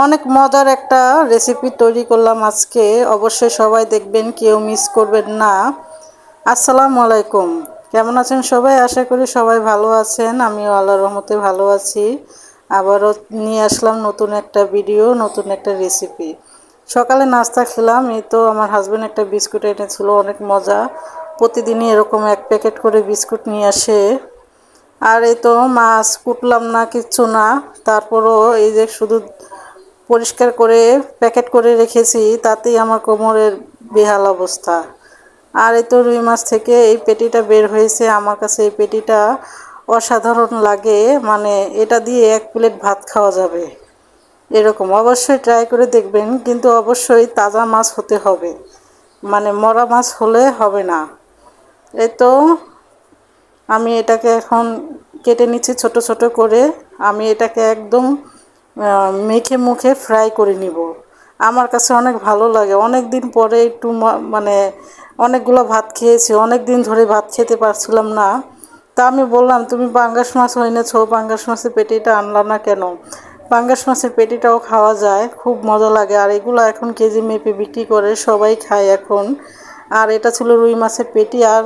অনেক মজার একটা রেসিপি তৈরি করলাম আজকে। অবশ্যই সবাই দেখবেন, কেউ মিস করবেন না। আসসালামু আলাইকুম, কেমন আছেন সবাই? আশা করি সবাই ভালো আছেন। আমিও আল্লাহর রহমতে ভালো আছি। আবারও নিয়ে আসলাম নতুন একটা ভিডিও, নতুন একটা রেসিপি। সকালে নাস্তা খেলাম, এই তো আমার হাজব্যান্ড একটা বিস্কুট এনেছিল, অনেক মজা। প্রতিদিনই এরকম এক প্যাকেট করে বিস্কুট নিয়ে আসে। আর এই তো মাছ কুটলাম না, কিচ্ছু না, তারপরও এই যে শুধু পরিষ্কার করে প্যাকেট করে রেখেছি, তাতেই আমার কোমরের বেহাল অবস্থা। আর এই তো রুই মাছ থেকে এই পেটিটা বের হয়েছে। আমার কাছে এই পেটিটা অসাধারণ লাগে, মানে এটা দিয়ে এক প্লেট ভাত খাওয়া যাবে এরকম। অবশ্যই ট্রাই করে দেখবেন, কিন্তু অবশ্যই তাজা মাছ হতে হবে, মানে মরা মাছ হলে হবে না। এই তো আমি এটাকে এখন কেটে নিচ্ছি ছোট ছোট করে। আমি এটাকে একদম মেখে মুখে ফ্রাই করে নিব। আমার কাছে অনেক ভালো লাগে। অনেক দিন পরে একটু মানে অনেকগুলো ভাত খেয়েছি, অনেক দিন ধরে ভাত খেতে পারছিলাম না। তা আমি বললাম, তুমি পাঙ্গাস মাছ এনেছো, পাঙ্গাস মাছের পেটিটা আনলা না কেন? পাঙ্গাস মাছের পেটিটাও খাওয়া যায়, খুব মজা লাগে। আর এগুলো এখন কেজি মেপে বিক্রি করে, সবাই খায় এখন। আর এটা ছিল রুই মাছের পেটি, আর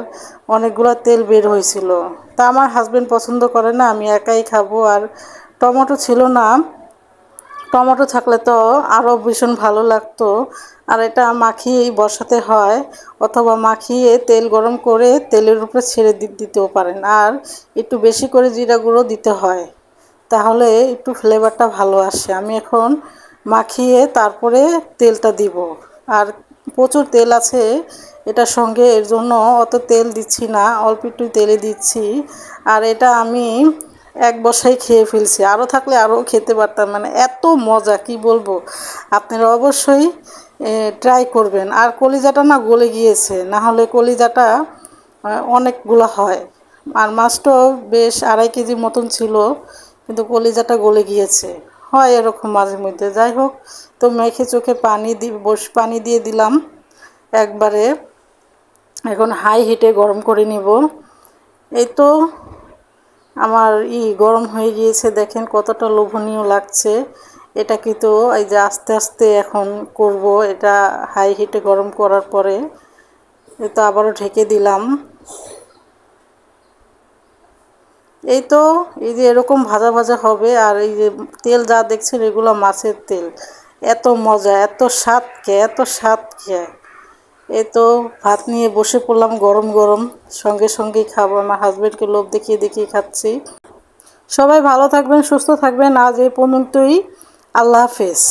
অনেকগুলো তেল বের হয়েছিল। তা আমার হাজব্যান্ড পছন্দ করে না, আমি একাই খাবো। আর টমেটো ছিল না, টমেটো থাকলে তো আরও ভীষণ ভালো লাগতো। আর এটা মাখিয়েই বসাতে হয়, অথবা মাখিয়ে তেল গরম করে তেলের উপরে ছেড়ে দিতেও পারেন। আর একটু বেশি করে জিরা গুঁড়ো দিতে হয়, তাহলে একটু ফ্লেভারটা ভালো আসে। আমি এখন মাখিয়ে তারপরে তেলটা দিব। আর প্রচুর তেল আছে এটার সঙ্গে, এর জন্য অত তেল দিচ্ছি না, অল্প একটু তেলে দিচ্ছি। আর এটা আমি এক বসাই খেয়ে ফেলছি, আরও থাকলে আরও খেতে পারতাম, মানে এত মজা কি বলবো। আপনারা অবশ্যই ট্রাই করবেন। আর কলিজাটা না গলে গিয়েছে, না হলে কলিজাটা অনেকগুলো হয়। আর মাছটাও বেশ 2.5 কেজি মতন ছিল, কিন্তু কলিজাটা গলে গিয়েছে। হয় এরকম মাঝে মধ্যে। যাই হোক, তো মেখে চোখে পানি দিয়ে দিলাম একবারে। এখন হাই হিটে গরম করে নিব। এই তো আমার গরম হয়ে গিয়েছে, দেখেন কতটা লোভনীয় লাগছে। এটা কিন্তু এই যে আস্তে আস্তে এখন করব, এটা হাই হিটে গরম করার পরে। এই তো আবারও ঢেকে দিলাম। এই তো এই যে এরকম ভাজা ভাজা হবে। আর এই যে তেল যা দেখছেন, এগুলো মাছের তেল। এত মজা, এত স্বাদ খেয়ে, এত স্বাদ খেয়ে। এই তো ভাত নিয়ে বসে পড়লাম গরম গরম, সঙ্গে সঙ্গেই খাবো। আমার হাজব্যান্ডকে লোভ দেখিয়ে দেখিয়ে খাচ্ছি। সবাই ভালো থাকবেন, সুস্থ থাকবেন। আজ এই পর্যন্তই। আল্লাহ হাফেজ।